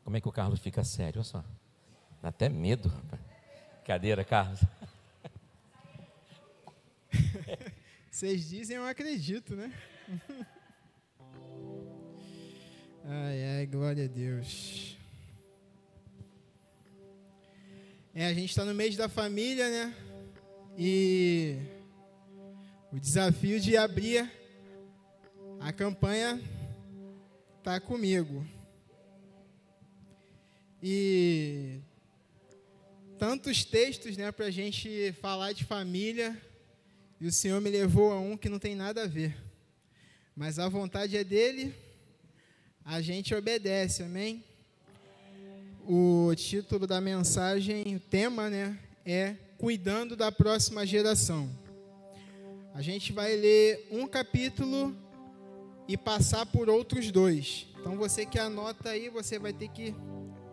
Como é que o Carlos fica sério? Olha só. Dá até medo, rapaz. Cadeira, Carlos. Vocês dizem, eu acredito, né? Ai, ai, glória a Deus. A gente está no mês da família, né? E o desafio de abrir a campanha está comigo. E tantos textos, né, para a gente falar de família, e o Senhor me levou a um que não tem nada a ver. Mas a vontade é dele, a gente obedece, amém? O título da mensagem, o tema, né, é Cuidando da Próxima Geração. A gente vai ler um capítulo e passar por outros dois. Então, você que anota aí, você vai ter que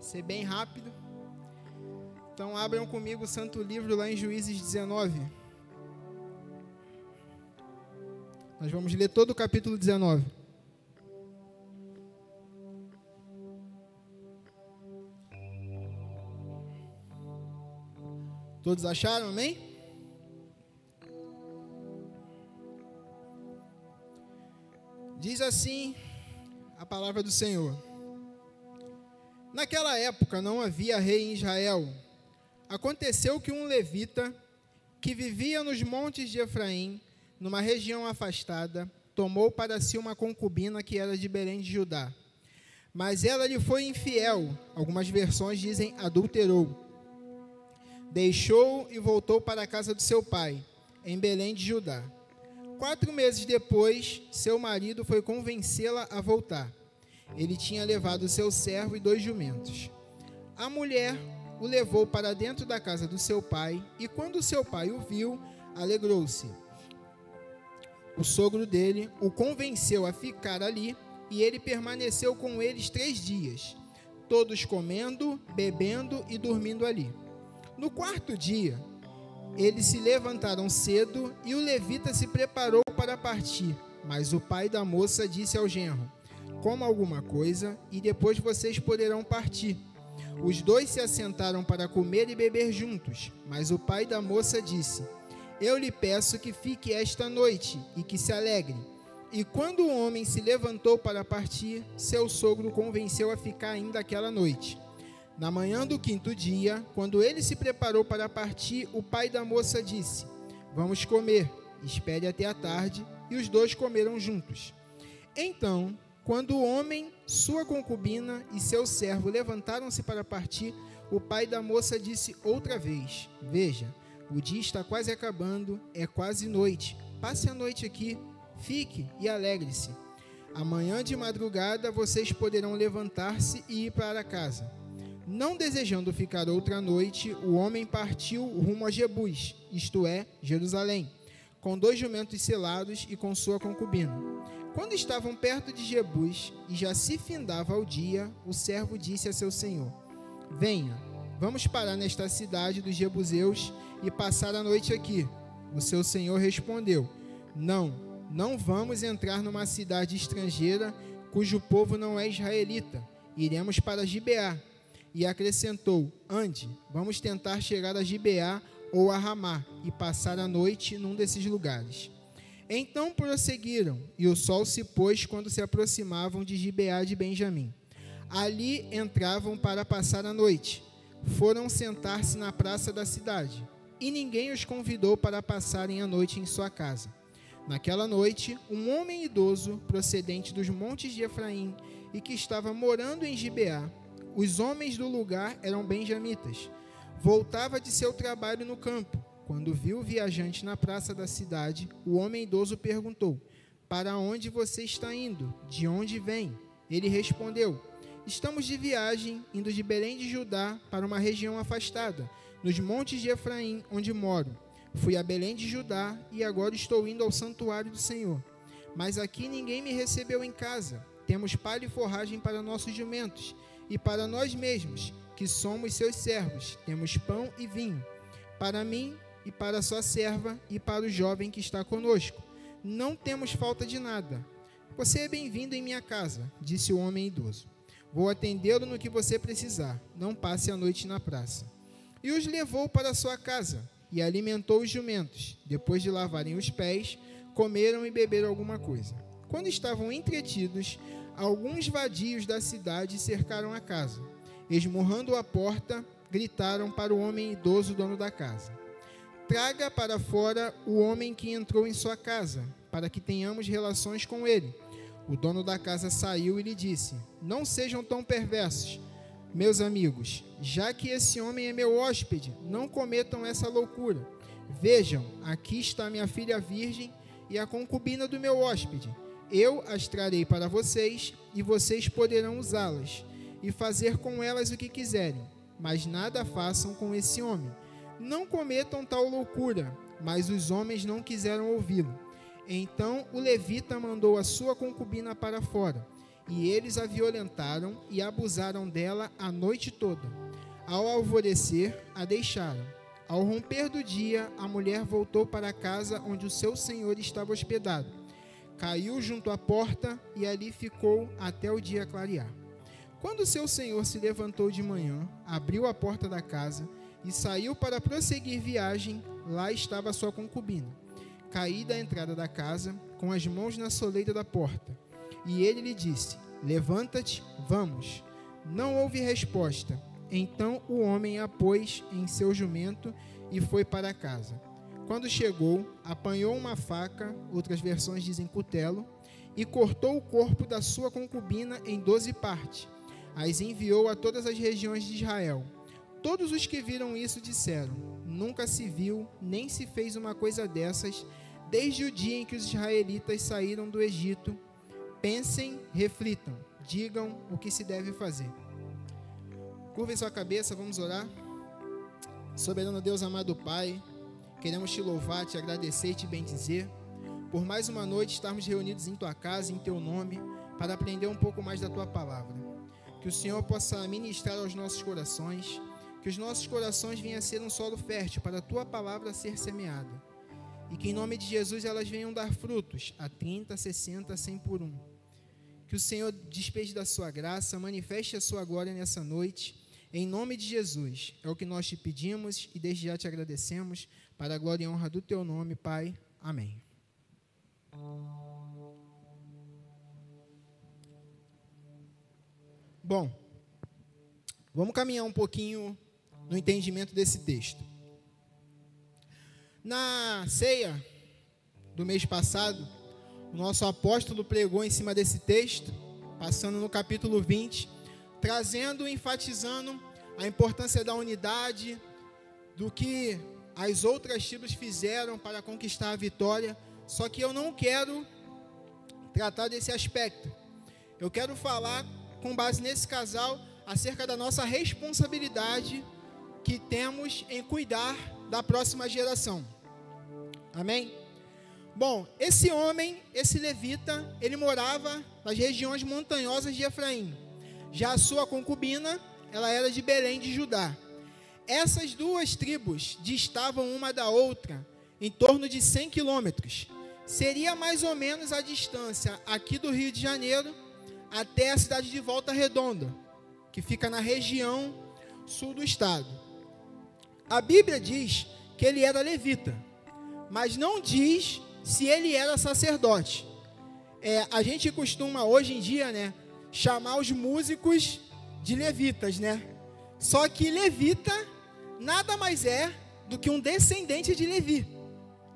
ser bem rápido. Então, abram comigo o Santo Livro lá em Juízes 19. Nós vamos ler todo o capítulo 19. Todos acharam, amém? Diz assim a palavra do Senhor. Naquela época não havia rei em Israel. Aconteceu que um levita, que vivia nos montes de Efraim, numa região afastada, tomou para si uma concubina que era de Belém de Judá. Mas ela lhe foi infiel, algumas versões dizem adulterou. Deixou e voltou para a casa do seu pai, em Belém de Judá. 4 meses depois, seu marido foi convencê-la a voltar. Ele tinha levado seu servo e 2 jumentos. A mulher o levou para dentro da casa do seu pai, e quando seu pai o viu, alegrou-se. O sogro dele o convenceu a ficar ali, e ele permaneceu com eles 3 dias, todos comendo, bebendo e dormindo ali. No 4º dia, eles se levantaram cedo e o levita se preparou para partir. Mas o pai da moça disse ao genro: coma alguma coisa e depois vocês poderão partir. Os 2 se assentaram para comer e beber juntos, mas o pai da moça disse: eu lhe peço que fique esta noite e que se alegre. E quando o homem se levantou para partir, seu sogro o convenceu a ficar ainda aquela noite. Na manhã do 5º dia, quando ele se preparou para partir, o pai da moça disse: vamos comer, espere até a tarde. E os 2 comeram juntos. Então, quando o homem, sua concubina e seu servo levantaram-se para partir, o pai da moça disse outra vez: veja, o dia está quase acabando, é quase noite. Passe a noite aqui, fique e alegre-se. Amanhã de madrugada vocês poderão levantar-se e ir para casa. Não desejando ficar outra noite, o homem partiu rumo a Jebus, isto é, Jerusalém, com 2 jumentos selados e com sua concubina. Quando estavam perto de Jebus e já se findava o dia, o servo disse a seu senhor: venha, vamos parar nesta cidade dos jebuseus e passar a noite aqui. O seu senhor respondeu: não vamos entrar numa cidade estrangeira cujo povo não é israelita. Iremos para Gibeá. E acrescentou: ande, vamos tentar chegar a Gibeá ou a Ramá e passar a noite num desses lugares. Então prosseguiram, e o sol se pôs quando se aproximavam de Gibeá de Benjamim. Ali entravam para passar a noite. Foram sentar-se na praça da cidade, e ninguém os convidou para passarem a noite em sua casa. Naquela noite, um homem idoso, procedente dos montes de Efraim, e que estava morando em Gibeá, os homens do lugar eram benjamitas, voltava de seu trabalho no campo. Quando viu o viajante na praça da cidade, o homem idoso perguntou: para onde você está indo? De onde vem? Ele respondeu: estamos de viagem, indo de Belém de Judá para uma região afastada, nos montes de Efraim, onde moro. Fui a Belém de Judá e agora estou indo ao santuário do Senhor. Mas aqui ninguém me recebeu em casa. Temos palha e forragem para nossos jumentos, e para nós mesmos, que somos seus servos, temos pão e vinho. Para mim e para a sua serva e para o jovem que está conosco, não temos falta de nada. Você é bem-vindo em minha casa, disse o homem idoso. Vou atendê-lo no que você precisar. Não passe a noite na praça. E os levou para sua casa e alimentou os jumentos. Depois de lavarem os pés, comeram e beberam alguma coisa. Quando estavam entretidos, alguns vadios da cidade cercaram a casa. Esmurrando a porta, gritaram para o homem idoso, dono da casa: traga para fora o homem que entrou em sua casa, para que tenhamos relações com ele. O dono da casa saiu e lhe disse: não sejam tão perversos, meus amigos, já que esse homem é meu hóspede, não cometam essa loucura. Vejam, aqui está minha filha virgem e a concubina do meu hóspede. Eu as trarei para vocês e vocês poderão usá-las e fazer com elas o que quiserem, mas nada façam com esse homem. Não cometam tal loucura. Mas os homens não quiseram ouvi-lo. Então o levita mandou a sua concubina para fora, e eles a violentaram e abusaram dela a noite toda. Ao alvorecer, a deixaram. Ao romper do dia, a mulher voltou para a casa onde o seu senhor estava hospedado. Caiu junto à porta e ali ficou até o dia clarear. Quando o seu senhor se levantou de manhã, abriu a porta da casa e saiu para prosseguir viagem, lá estava sua concubina, caída à entrada da casa, com as mãos na soleira da porta. E ele lhe disse: levanta-te, vamos. Não houve resposta. Então o homem a pôs em seu jumento e foi para casa. Quando chegou, apanhou uma faca, outras versões dizem cutelo, e cortou o corpo da sua concubina em 12 partes. As enviou a todas as regiões de Israel. Todos os que viram isso disseram: nunca se viu, nem se fez uma coisa dessas, desde o dia em que os israelitas saíram do Egito. Pensem, reflitam, digam o que se deve fazer. Curvem sua cabeça, vamos orar. Soberano Deus, amado Pai, queremos te louvar, te agradecer e te bendizer por mais uma noite estarmos reunidos em tua casa, em teu nome, para aprender um pouco mais da tua palavra. Que o Senhor possa ministrar aos nossos corações, que os nossos corações venham a ser um solo fértil para a tua palavra ser semeada. E que em nome de Jesus elas venham dar frutos a 30, 60, 100 por um. Que o Senhor despeje da sua graça, manifeste a sua glória nessa noite. Em nome de Jesus, é o que nós te pedimos e desde já te agradecemos, para a glória e honra do teu nome, Pai. Amém. Bom, vamos caminhar um pouquinho no entendimento desse texto. Na ceia do mês passado, o nosso apóstolo pregou em cima desse texto, passando no capítulo 20, trazendo, enfatizando a importância da unidade, do que as outras tribos fizeram para conquistar a vitória. Só que eu não quero tratar desse aspecto. Eu quero falar, com base nesse casal, acerca da nossa responsabilidade que temos em cuidar da próxima geração. Amém? Bom, esse homem, esse levita, ele morava nas regiões montanhosas de Efraim. Já a sua concubina, ela era de Belém de Judá. Essas duas tribos distavam uma da outra em torno de 100 quilômetros. Seria mais ou menos a distância aqui do Rio de Janeiro até a cidade de Volta Redonda, que fica na região sul do estado. A Bíblia diz que ele era levita, mas não diz se ele era sacerdote. A gente costuma hoje em dia, chamar os músicos de levitas, Só que levita nada mais é do que um descendente de Levi.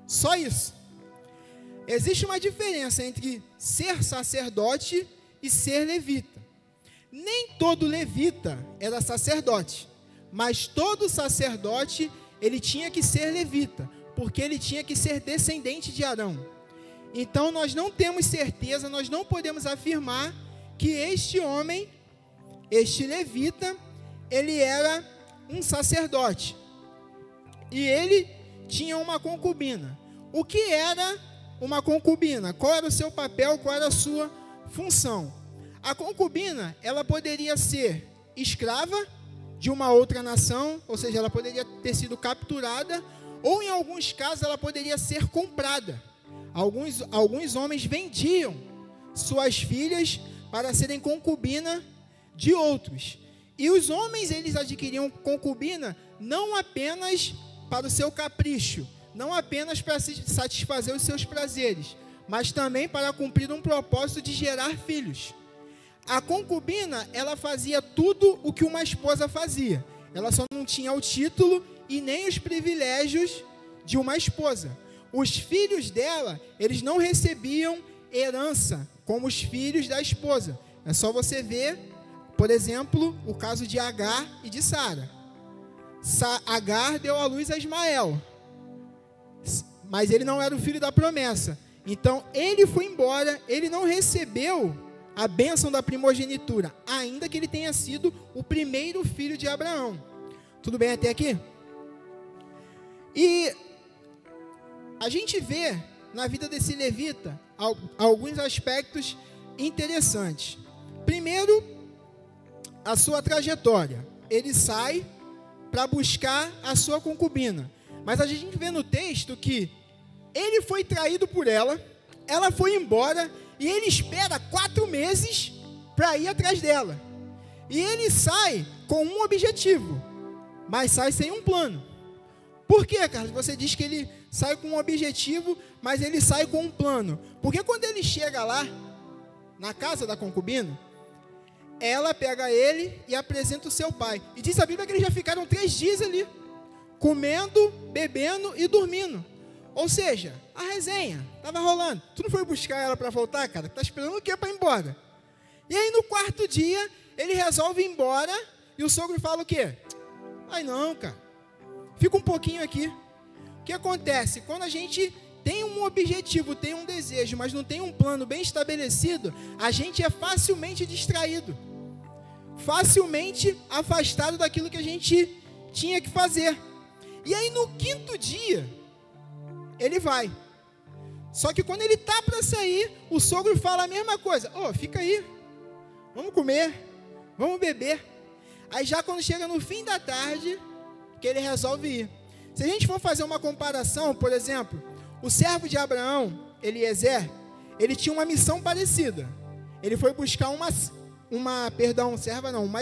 Só isso. Existe uma diferença entre ser sacerdote e ser levita. Nem todo levita era sacerdote, mas todo sacerdote ele tinha que ser levita, porque ele tinha que ser descendente de Arão. Então nós não temos certeza, nós não podemos afirmar que este homem, este levita, ele era um sacerdote. E ele tinha uma concubina. O que era uma concubina? Qual era o seu papel? Qual era a sua função? A concubina, ela poderia ser escrava de uma outra nação, ou seja, ela poderia ter sido capturada, ou em alguns casos ela poderia ser comprada. Alguns homens vendiam suas filhas para serem concubina de outros. E os homens, eles adquiriam concubina não apenas para o seu capricho, não apenas para satisfazer os seus prazeres, mas também para cumprir um propósito de gerar filhos. A concubina, ela fazia tudo o que uma esposa fazia. Ela só não tinha o título e nem os privilégios de uma esposa. Os filhos dela, eles não recebiam herança como os filhos da esposa. É só você ver, por exemplo, o caso de Agar e de Sara. Agar deu à luz a Ismael, mas ele não era o filho da promessa. Então, ele foi embora, ele não recebeu a bênção da primogenitura, ainda que ele tenha sido o primeiro filho de Abraão. Tudo bem até aqui? E a gente vê na vida desse levita alguns aspectos interessantes. Primeiro, a sua trajetória. Ele sai para buscar a sua concubina. Mas a gente vê no texto que ele foi traído por ela foi embora e ele espera 4 meses para ir atrás dela. E ele sai com um objetivo, mas sai sem um plano. Por quê, Carlos? Você diz que ele sai com um objetivo, mas ele sai com um plano. Porque quando ele chega lá, na casa da concubina, ela pega ele e apresenta o seu pai. E diz a Bíblia que eles já ficaram 3 dias ali, comendo, bebendo e dormindo. Ou seja, a resenha estava rolando. Tu não foi buscar ela para voltar, cara? Tá esperando o quê para ir embora? E aí no 4º dia, ele resolve ir embora e o sogro fala o quê? Ai não, cara, fica um pouquinho aqui. O que acontece? Quando a gente tem um objetivo, tem um desejo, mas não tem um plano bem estabelecido, a gente é facilmente distraído, facilmente afastado daquilo que a gente tinha que fazer. E aí no 5º dia, ele vai. Só que quando ele está para sair, o sogro fala a mesma coisa. Fica aí, vamos comer, vamos beber. Aí já quando chega no fim da tarde, que ele resolve ir. Se a gente for fazer uma comparação, por exemplo, o servo de Abraão, Eliezer, ele tinha uma missão parecida. Ele foi buscar uma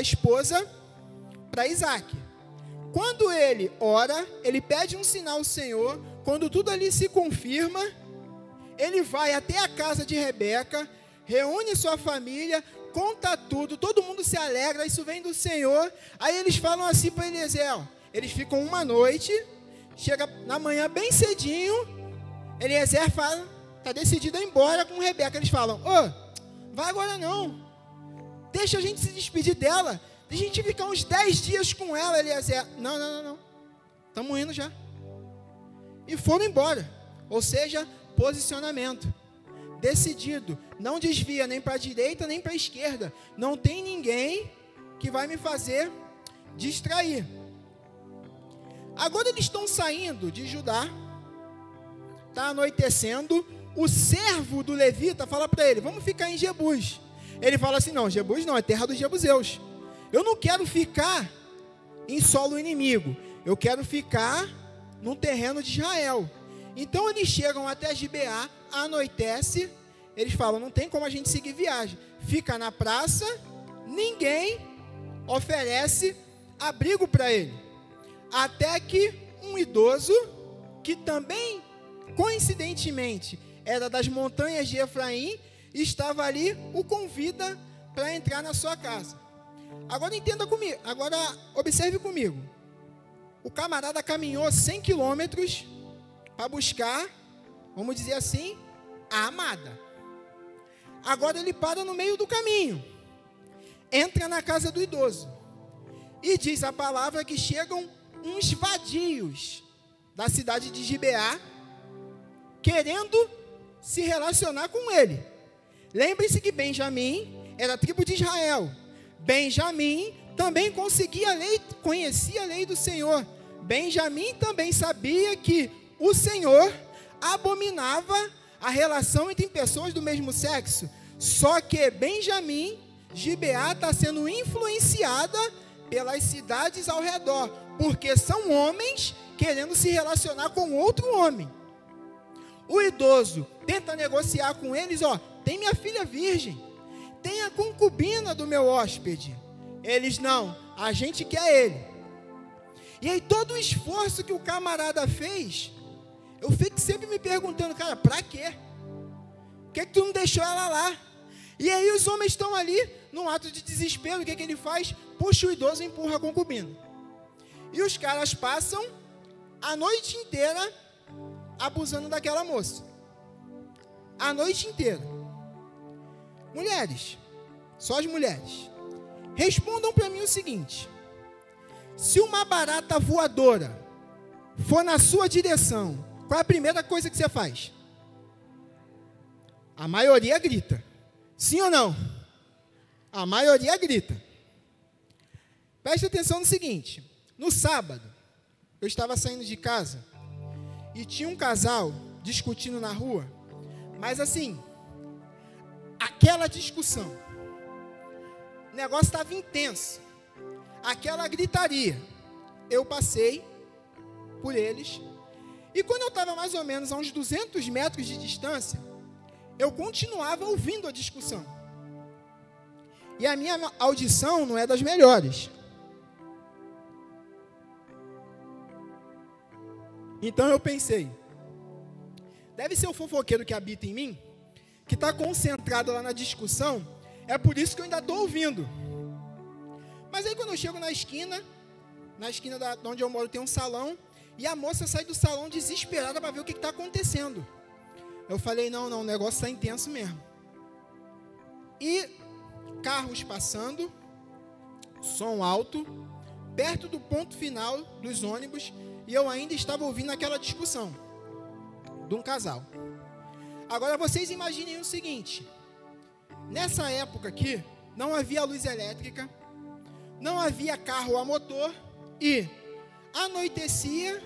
esposa para Isaac. Quando ele ora, ele pede um sinal ao Senhor. Quando tudo ali se confirma, ele vai até a casa de Rebeca, reúne sua família, conta tudo, todo mundo se alegra, isso vem do Senhor. Aí eles falam assim para Eliezer, eles ficam uma noite, chega na manhã bem cedinho, Eliezer fala, está decidido a ir embora com Rebeca. Eles falam, vai agora não, deixa a gente se despedir dela, deixa a gente ficar uns 10 dias com ela. Eliezer, não, estamos indo já. E foram embora, ou seja, posicionamento, decidido, não desvia nem para a direita nem para a esquerda, não tem ninguém que vai me fazer distrair. Agora eles estão saindo de Judá, está anoitecendo, o servo do levita fala para ele, vamos ficar em Jebus. Ele fala assim, não, Jebus não, é terra dos jebuseus, eu não quero ficar em solo inimigo, eu quero ficar no terreno de Israel. Então eles chegam até Gibeá, anoitece, eles falam, não tem como a gente seguir viagem, fica na praça, ninguém oferece abrigo para ele, até que um idoso, que também coincidentemente era das montanhas de Efraim, estava ali, o convida para entrar na sua casa. Agora entenda comigo, agora observe comigo, o camarada caminhou 100 quilômetros para buscar, vamos dizer assim, a amada. Agora ele para no meio do caminho, entra na casa do idoso, e diz a palavra que chegam uns vadios da cidade de Gibeá, querendo se relacionar com ele. Lembre-se que Benjamim era a tribo de Israel. Benjamim também conhecia a lei do Senhor. Benjamim também sabia que o Senhor abominava a relação entre pessoas do mesmo sexo. Só que Benjamim, Gibeá, está sendo influenciada pelas cidades ao redor, porque são homens querendo se relacionar com outro homem. O idoso tenta negociar com eles, tem minha filha virgem, tem a concubina do meu hóspede, Eles não, a gente quer ele. E aí todo o esforço que o camarada fez, eu fico sempre me perguntando, cara, pra quê? Por que tu não deixou ela lá? E aí os homens estão ali, num ato de desespero, o que ele faz? Puxa o idoso e empurra a concubina. E os caras passam a noite inteira abusando daquela moça. A noite inteira. Mulheres, só as mulheres, respondam para mim o seguinte: se uma barata voadora for na sua direção, qual é a primeira coisa que você faz? A maioria grita. Sim ou não? A maioria grita. Preste atenção no seguinte: no sábado, eu estava saindo de casa e tinha um casal discutindo na rua, mas assim, aquela discussão, o negócio estava intenso, aquela gritaria. Eu passei por eles e quando eu estava mais ou menos a uns 200 metros de distância, eu continuava ouvindo a discussão. E a minha audição não é das melhores. Então eu pensei, deve ser o fofoqueiro que habita em mim, que está concentrado lá na discussão, é por isso que eu ainda estou ouvindo. Mas aí quando eu chego na esquina de onde eu moro tem um salão, e a moça sai do salão desesperada para ver o que está acontecendo. Eu falei, não, o negócio está intenso mesmo. E carros passando, som alto, perto do ponto final dos ônibus, e eu ainda estava ouvindo aquela discussão de um casal. Agora vocês imaginem o seguinte: nessa época aqui, não havia luz elétrica, não havia carro a motor, e anoitecia,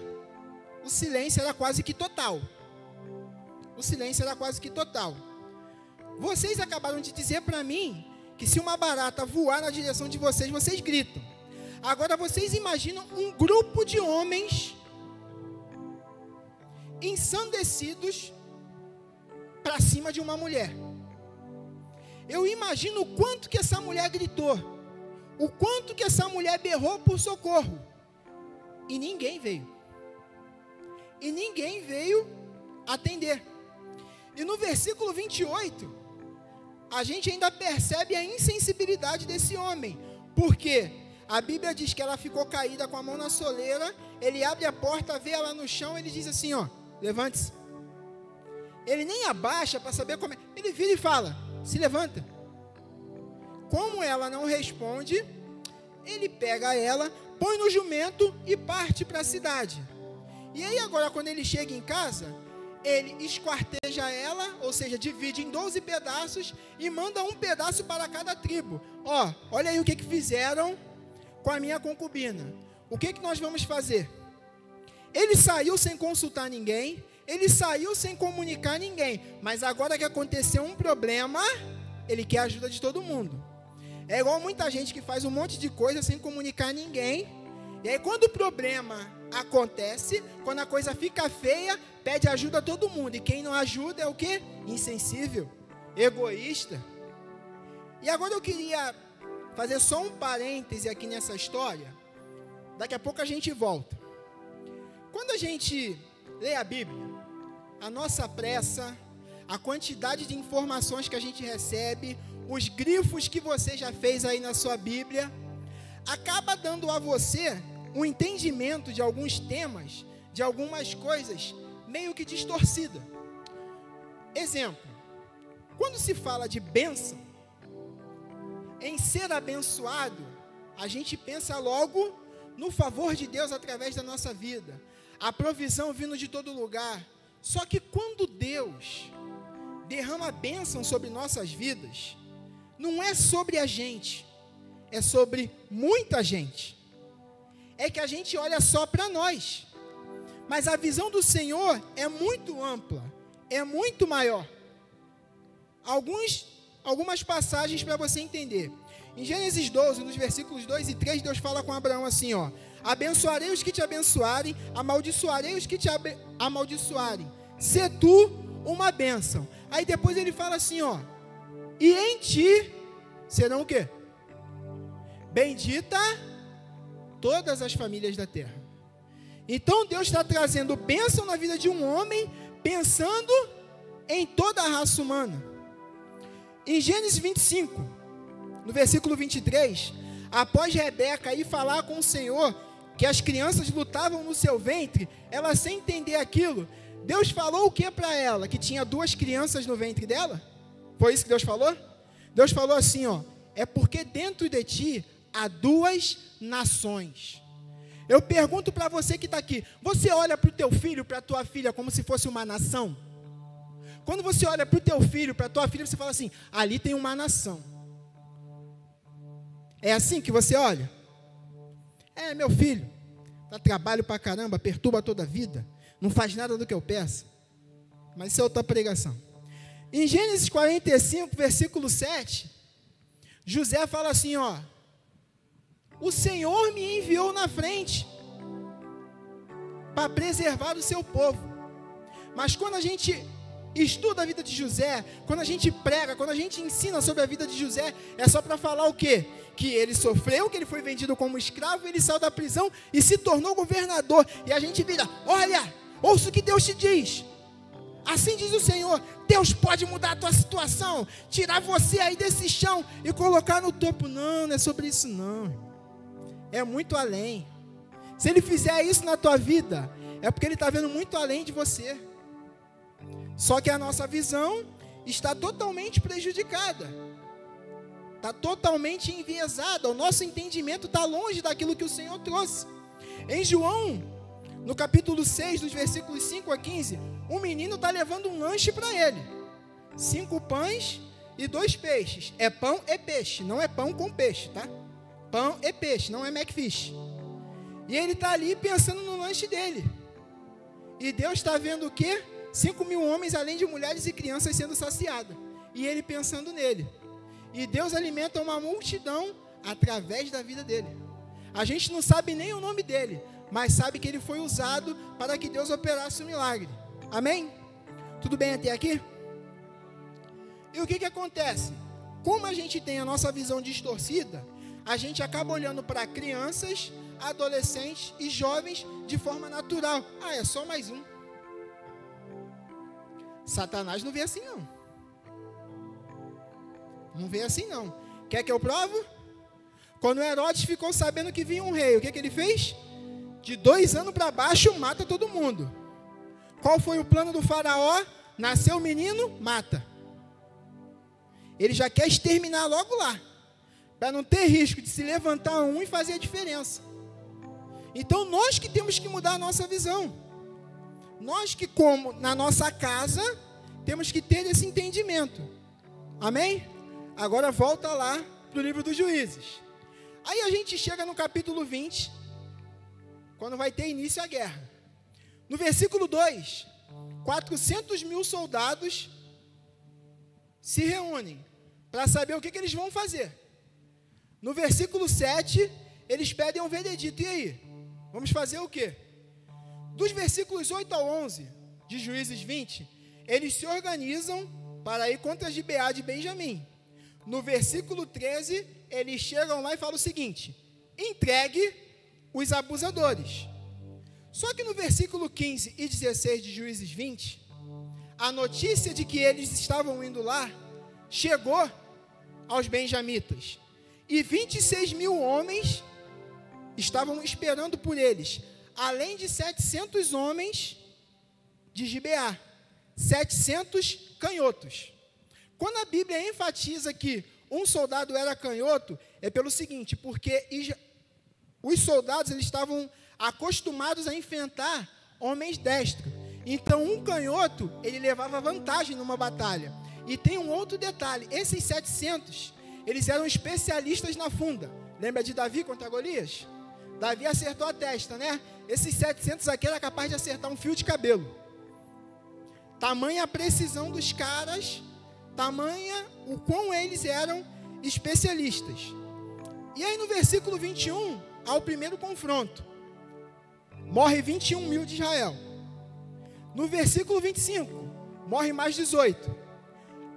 o silêncio era quase que total. O silêncio era quase que total. Vocês acabaram de dizer para mim que se uma barata voar na direção de vocês, vocês gritam. Agora vocês imaginam um grupo de homens ensandecidos para cima de uma mulher. Eu imagino o quanto que essa mulher gritou, o quanto que essa mulher berrou por socorro. E ninguém veio. E ninguém veio atender. E no versículo 28, a gente ainda percebe a insensibilidade desse homem. Porque a Bíblia diz que ela ficou caída com a mão na soleira, ele abre a porta, vê ela no chão, ele diz assim, ó, levante-se. Ele nem abaixa para saber como é. Ele vira e fala, se levanta. Como ela não responde, ele pega ela, põe no jumento e parte para a cidade. E aí agora quando ele chega em casa, ele esquarteja ela, ou seja, divide em 12 pedaços e manda um pedaço para cada tribo. Ó, olha aí o que fizeram com a minha concubina. O que nós vamos fazer? Ele saiu sem consultar ninguém, ele saiu sem comunicar ninguém, mas agora que aconteceu um problema, ele quer a ajuda de todo mundo. É igual muita gente que faz um monte de coisa sem comunicar ninguém, e aí quando o problema acontece, quando a coisa fica feia, pede ajuda a todo mundo, e quem não ajuda é o quê? Insensível, egoísta. E agora eu queria fazer só um parêntese aqui nessa história, daqui a pouco a gente volta. Quando a gente lê a Bíblia, a nossa pressa, a quantidade de informações que a gente recebe, os grifos que você já fez aí na sua Bíblia, acaba dando a você um entendimento de alguns temas, de algumas coisas, meio que distorcida. Exemplo, quando se fala de bênção, em ser abençoado, a gente pensa logo no favor de Deus através da nossa vida, a provisão vindo de todo lugar. Só que quando Deus derrama bênção sobre nossas vidas, não é sobre a gente, é sobre muita gente. É que a gente olha só para nós, mas a visão do Senhor é muito ampla, é muito maior. Algumas passagens para você entender. Em Gênesis 12, nos versículos 2 e 3, Deus fala com Abraão assim, ó: abençoarei os que te abençoarem, amaldiçoarei os que te amaldiçoarem. Sê tu uma bênção. Aí depois ele fala assim, ó: e em ti serão o quê? bendita todas as famílias da terra. Então Deus está trazendo bênção na vida de um homem, pensando em toda a raça humana. Em Gênesis 25, no versículo 23, após Rebeca ir falar com o Senhor, que as crianças lutavam no seu ventre, ela sem entender aquilo, Deus falou o que para ela? Que tinha 2 crianças no ventre dela? Foi isso que Deus falou? Deus falou assim, ó, é porque dentro de ti há 2 nações. Eu pergunto para você que está aqui, você olha para o teu filho, para a tua filha, como se fosse uma nação? Quando você olha para o teu filho, para a tua filha, você fala assim, ali tem uma nação. É assim que você olha? É, meu filho, dá trabalho para caramba, perturba toda a vida, não faz nada do que eu peço. Mas isso é outra pregação. Em Gênesis 45, versículo 7, José fala assim, ó, o Senhor me enviou na frente para preservar o seu povo. Mas quando a gente estuda a vida de José, quando a gente prega, quando a gente ensina sobre a vida de José, é só para falar o quê? Que ele sofreu, que ele foi vendido como escravo, ele saiu da prisão e se tornou governador. E a gente vira, olha, ouça o que Deus te diz. Assim diz o Senhor, Deus pode mudar a tua situação, tirar você aí desse chão e colocar no topo. Não é sobre isso não. É muito além. Se Ele fizer isso na tua vida, é porque Ele está vendo muito além de você. Só que a nossa visão está totalmente prejudicada. Está totalmente enviesada. O nosso entendimento está longe daquilo que o Senhor trouxe. Em João, no capítulo 6, dos versículos 5 a 15, um menino está levando um lanche para ele. 5 pães e 2 peixes. É pão e peixe, não é pão com peixe, tá? Pão e peixe, não é McFish. E ele está ali pensando no lanche dele. E Deus está vendo o quê? 5.000 homens, além de mulheres e crianças, sendo saciados. E ele pensando nele. E Deus alimenta uma multidão através da vida dele. A gente não sabe nem o nome dele, mas sabe que ele foi usado para que Deus operasse um milagre. Amém? Tudo bem até aqui? E o que acontece? Como a gente tem a nossa visão distorcida, a gente acaba olhando para crianças, adolescentes e jovens de forma natural. Ah, é só mais um. Satanás não vê assim não. Não vê assim não. Quer que eu provo? Quando Herodes ficou sabendo que vinha um rei, o que ele fez? De 2 anos para baixo, mata todo mundo. Qual foi o plano do faraó? Nasceu o menino, mata. Ele já quer exterminar logo lá, para não ter risco de se levantar um e fazer a diferença. Então nós que temos que mudar a nossa visão. Nós que, como na nossa casa, temos que ter esse entendimento. Amém? Agora volta lá para o livro dos Juízes. Aí a gente chega no capítulo 20, quando vai ter início a guerra. No versículo 2, 400.000 soldados se reúnem para saber o que eles vão fazer. No versículo 7, eles pedem um veredito. E aí? Vamos fazer o quê? Dos versículos 8 ao 11 de Juízes 20, eles se organizam para ir contra Gibeá de Benjamim. No versículo 13, eles chegam lá e falam o seguinte: entregue os abusadores. Só que no versículo 15 e 16 de Juízes 20, a notícia de que eles estavam indo lá chegou aos benjamitas. E 26.000 homens estavam esperando por eles, além de 700 homens de Gibeá, 700 canhotos. Quando a Bíblia enfatiza que um soldado era canhoto, é pelo seguinte, porque os soldados eles estavam acostumados a enfrentar homens destros. Então, um canhoto, ele levava vantagem numa batalha. E tem um outro detalhe, esses 700, eles eram especialistas na funda. Lembra de Davi contra Golias? Davi acertou a testa, né? Esses 700 aqui era capaz de acertar um fio de cabelo. Tamanha a precisão dos caras, tamanha o quão eles eram especialistas. E aí no versículo 21, há o primeiro confronto. Morre 21.000 de Israel. No versículo 25, morre mais 18.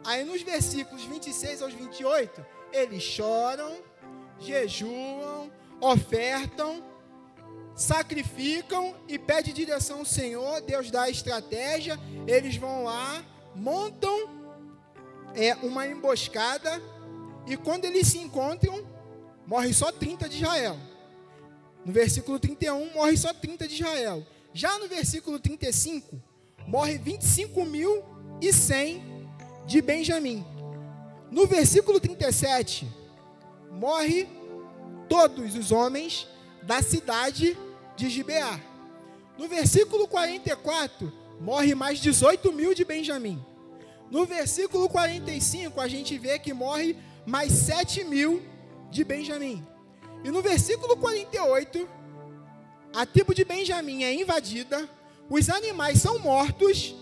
Aí nos versículos 26 aos 28, eles choram, jejuam, ofertam, sacrificam e pedem direção ao Senhor. Deus dá a estratégia, eles vão lá, montam uma emboscada, e quando eles se encontram, morre só 30 de Israel. No versículo 31, morre só 30 de Israel. Já no versículo 35, morre 25.100 de Benjamim. No versículo 37, morre todos os homens da cidade de Gibeá. No versículo 44, morre mais 18.000 de Benjamim. No versículo 45, a gente vê que morre mais 7.000 de Benjamim. E no versículo 48, a tribo de Benjamim é invadida, os animais são mortos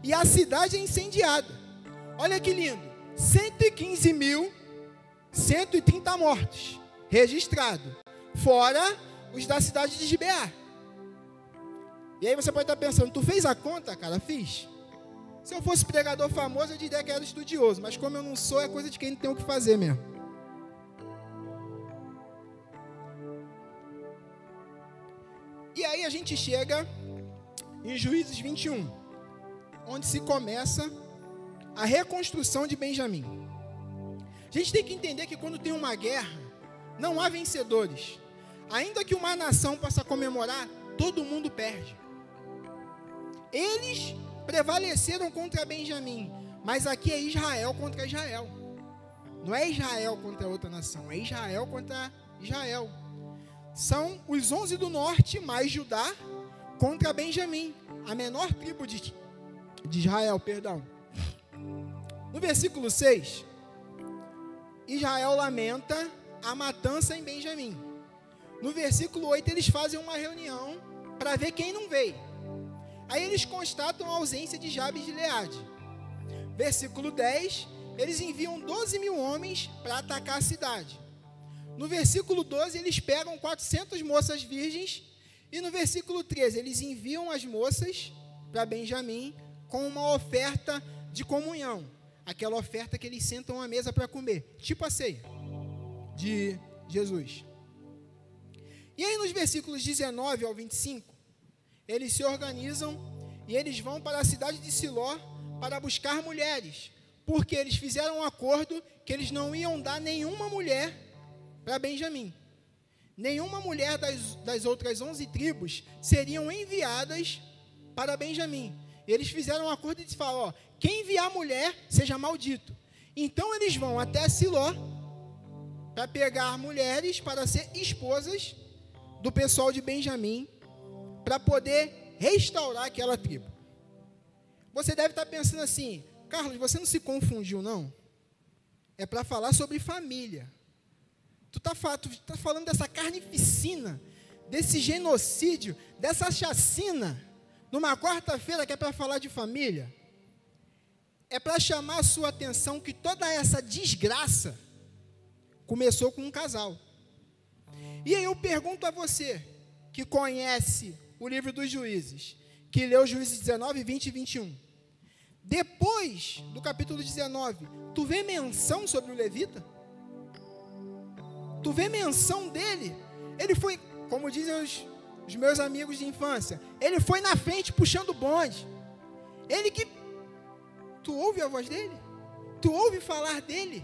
e a cidade é incendiada. Olha que lindo, 115.130 mortos registrados, fora os da cidade de Gibeá. E aí você pode estar pensando, tu fez a conta, cara? Fiz. Se eu fosse pregador famoso, eu diria que era estudioso, mas como eu não sou, é coisa de quem tem o que fazer mesmo. E aí a gente chega em Juízes 21, onde se começa a reconstrução de Benjamim. A gente tem que entender que quando tem uma guerra, não há vencedores. Ainda que uma nação possa comemorar, todo mundo perde. Eles prevaleceram contra Benjamim, mas aqui é Israel contra Israel. Não é Israel contra outra nação, é Israel contra Israel. São os 11 do norte mais Judá contra Benjamim, a menor tribo de Israel, perdão. No versículo 6, Israel lamenta a matança em Benjamim. No versículo 8, eles fazem uma reunião para ver quem não veio. Aí eles constatam a ausência de Jabes de Gileade. Versículo 10, eles enviam 12.000 homens para atacar a cidade. No versículo 12, eles pegam 400 moças virgens. E no versículo 13, eles enviam as moças para Benjamim com uma oferta de comunhão. Aquela oferta que eles sentam à mesa para comer, tipo a ceia de Jesus. E aí nos versículos 19 ao 25, eles se organizam e eles vão para a cidade de Siló para buscar mulheres, porque eles fizeram um acordo que eles não iam dar nenhuma mulher para Benjamim. Nenhuma mulher das outras 11 tribos seriam enviadas para Benjamim. Eles fizeram um acordo de falar, ó, quem enviar mulher seja maldito. Então eles vão até Siló para pegar mulheres para ser esposas do pessoal de Benjamim, para poder restaurar aquela tribo. Você deve estar pensando assim, Carlos, você não se confundiu, não? É para falar sobre família. Tu tá falando dessa carnificina, desse genocídio, dessa chacina, numa quarta-feira que é para falar de família? É para chamar a sua atenção que toda essa desgraça começou com um casal. E aí eu pergunto a você, que conhece o livro dos Juízes, que leu Juízes 19, 20 e 21. Depois do capítulo 19, tu vê menção sobre o levita? Tu vê menção dele? Ele foi, como dizem os meus amigos de infância, ele foi na frente puxando o bonde. Ele que... Tu ouve a voz dele? Tu ouve falar dele?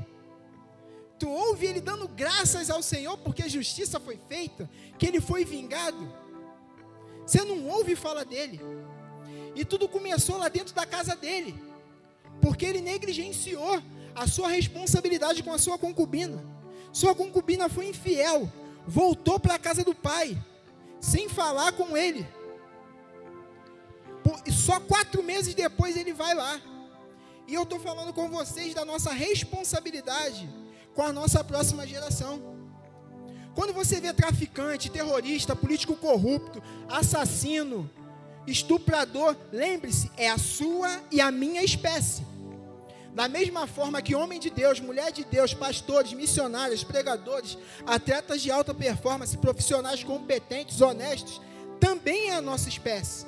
Tu ouve ele dando graças ao Senhor porque a justiça foi feita, que ele foi vingado? Você não ouve falar dele? E tudo começou lá dentro da casa dele, porque ele negligenciou a sua responsabilidade com a sua concubina. Sua concubina foi infiel, voltou para a casa do pai, sem falar com ele. E só 4 meses depois ele vai lá. E eu estou falando com vocês da nossa responsabilidade com a nossa próxima geração. Quando você vê traficante, terrorista, político corrupto, assassino, estuprador, lembre-se, é a sua e a minha espécie. Da mesma forma que homem de Deus, mulher de Deus, pastores, missionários, pregadores, atletas de alta performance, profissionais competentes, honestos, também é a nossa espécie.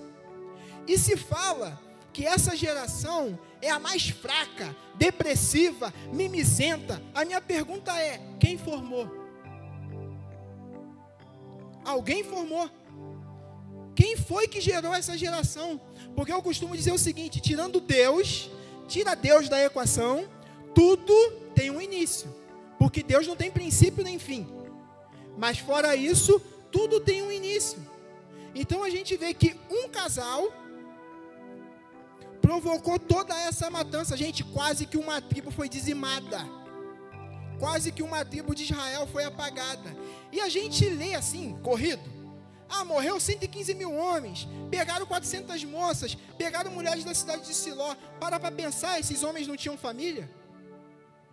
E se fala que essa geração é a mais fraca, depressiva, mimizenta, a minha pergunta é, quem formou? Alguém formou. Quem foi que gerou essa geração? Porque eu costumo dizer o seguinte: tirando Deus, tira Deus da equação, tudo tem um início. Porque Deus não tem princípio nem fim. Mas fora isso, tudo tem um início. Então a gente vê que um casal provocou toda essa matança. Gente, quase que uma tribo foi dizimada. Quase que uma tribo de Israel foi apagada. E a gente lê assim, corrido. Morreu 115 mil homens. Pegaram 400 moças. Pegaram mulheres da cidade de Siló. Para pensar, esses homens não tinham família?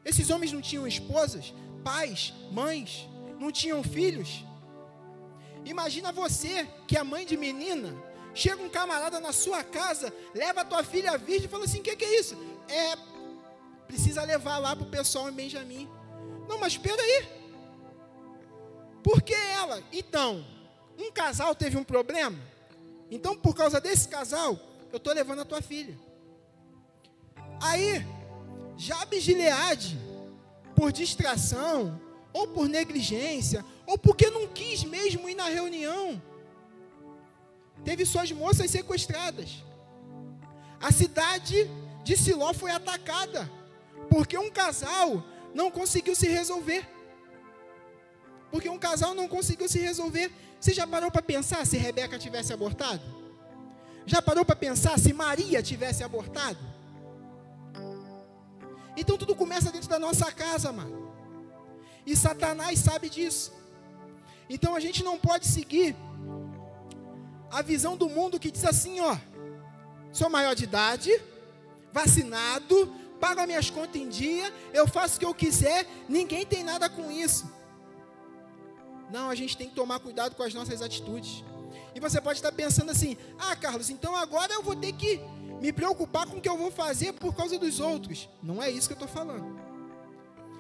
Esses homens não tinham esposas, pais, mães? Não tinham filhos? Imagina você, que é mãe de menina, chega um camarada na sua casa, leva a tua filha virgem e fala assim: o que é isso? Precisa levar lá para o pessoal em Benjamim. Não, mas espera aí. Por que ela? Então, um casal teve um problema? Então, por causa desse casal, eu estou levando a tua filha. Aí, Jabes de Gileade, por distração, ou por negligência, ou porque não quis mesmo ir na reunião, teve suas moças sequestradas. A cidade de Siló foi atacada, porque um casal não conseguiu se resolver. Você já parou para pensar se Rebeca tivesse abortado? Já parou para pensar se Maria tivesse abortado? Então tudo começa dentro da nossa casa, mano. E Satanás sabe disso. Então a gente não pode seguir a visão do mundo que diz assim: sou maior de idade, vacinado, pago as minhas contas em dia, eu faço o que eu quiser, ninguém tem nada com isso. Não, a gente tem que tomar cuidado com as nossas atitudes. E você pode estar pensando assim: Carlos, então agora eu vou ter que me preocupar com o que eu vou fazer por causa dos outros. Não é isso que eu estou falando.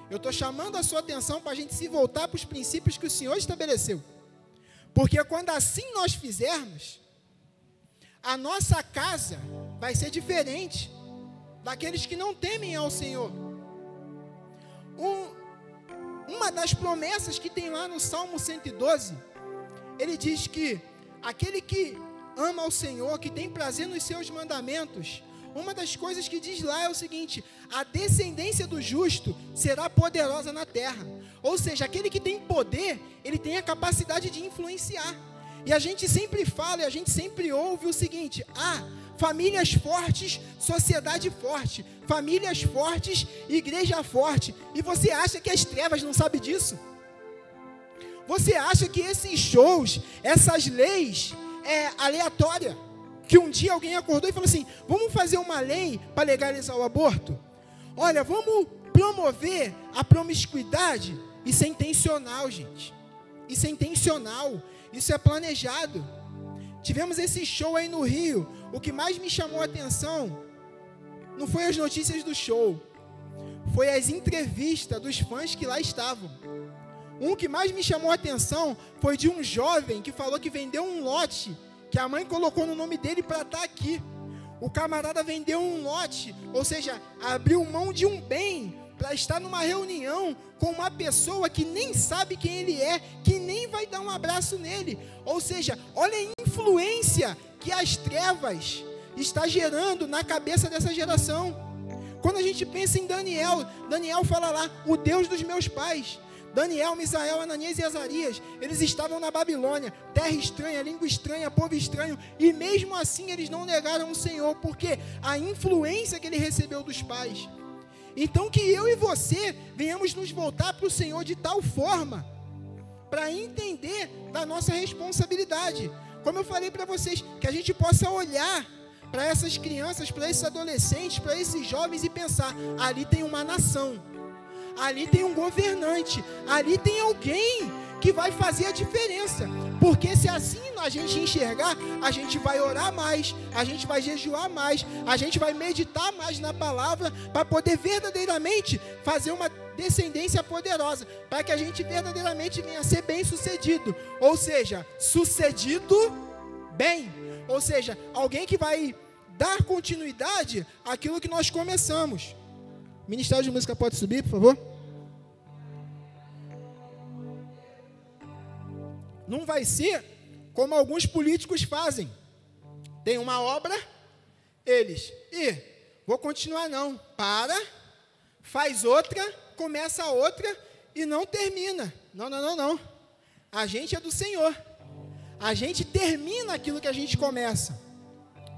Eu estou chamando a sua atenção para a gente se voltar para os princípios que o Senhor estabeleceu. Porque quando assim nós fizermos, a nossa casa vai ser diferente daqueles que não temem ao Senhor. Uma das promessas que tem lá no Salmo 112, ele diz que aquele que ama ao Senhor, que tem prazer nos seus mandamentos, uma das coisas que diz lá é o seguinte: a descendência do justo será poderosa na terra. Ou seja, aquele que tem poder, ele tem a capacidade de influenciar. E a gente sempre fala, e a gente sempre ouve o seguinte: famílias fortes, sociedade forte. Famílias fortes, igreja forte. E você acha que as trevas não sabem disso? Você acha que esses shows, essas leis aleatórias, que um dia alguém acordou e falou assim: vamos fazer uma lei para legalizar o aborto? Olha, vamos promover a promiscuidade? Isso é intencional, gente. Isso é intencional. Isso é planejado. Tivemos esse show aí no Rio. O que mais me chamou a atenção não foi as notícias do show, foi as entrevistas dos fãs que lá estavam. Um que mais me chamou a atenção foi de um jovem que falou que vendeu um lote, que a mãe colocou no nome dele para estar aqui. O camarada vendeu um lote, ou seja, abriu mão de um bem para estar numa reunião com uma pessoa que nem sabe quem ele é, que nem vai dar um abraço nele. Ou seja, olha a influência que as trevas está gerando na cabeça dessa geração. Quando a gente pensa em Daniel, Daniel fala lá: o Deus dos meus pais. Daniel, Misael, Ananias e Azarias, eles estavam na Babilônia, terra estranha, língua estranha, povo estranho, e mesmo assim eles não negaram o Senhor, porque a influência que ele recebeu dos pais. Então que eu e você venhamos nos voltar para o Senhor de tal forma, para entender da nossa responsabilidade. Como eu falei para vocês, que a gente possa olhar para essas crianças, para esses adolescentes, para esses jovens e pensar: ali tem uma nação, ali tem um governante, ali tem alguém que vai fazer a diferença. Porque se assim a gente enxergar, a gente vai orar mais, a gente vai jejuar mais, a gente vai meditar mais na palavra, para poder verdadeiramente fazer uma descendência poderosa, para que a gente verdadeiramente venha a ser bem sucedido. Ou seja, sucedido bem. Ou seja, alguém que vai dar continuidade àquilo que nós começamos. O Ministério de Música pode subir, por favor? não vai ser como alguns políticos fazem. Tem uma obra, eles, vou continuar não, para, faz outra, começa outra e não termina. Não. A gente é do Senhor. A gente termina aquilo que a gente começa.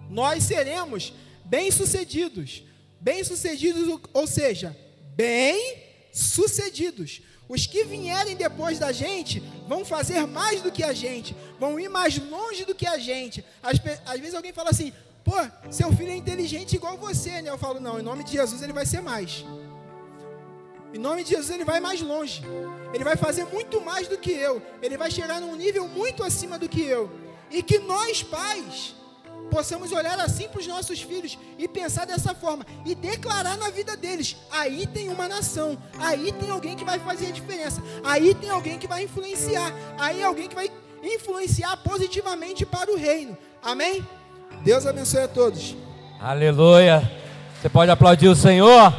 Nós seremos bem-sucedidos. Bem-sucedidos, ou seja, bem-sucedidos. Os que vierem depois da gente vão fazer mais do que a gente, vão ir mais longe do que a gente. Às vezes alguém fala assim, pô, seu filho é inteligente igual você, né? Eu falo, não, em nome de Jesus ele vai ser mais. Em nome de Jesus ele vai mais longe. Ele vai fazer muito mais do que eu. Ele vai chegar num nível muito acima do que eu. E que nós, pais, possamos olhar assim para os nossos filhos e pensar dessa forma e declarar na vida deles, aí tem uma nação, aí tem alguém que vai fazer a diferença, aí tem alguém que vai influenciar, aí alguém que vai influenciar positivamente para o reino. Amém? Deus abençoe a todos. Aleluia. Você pode aplaudir o Senhor?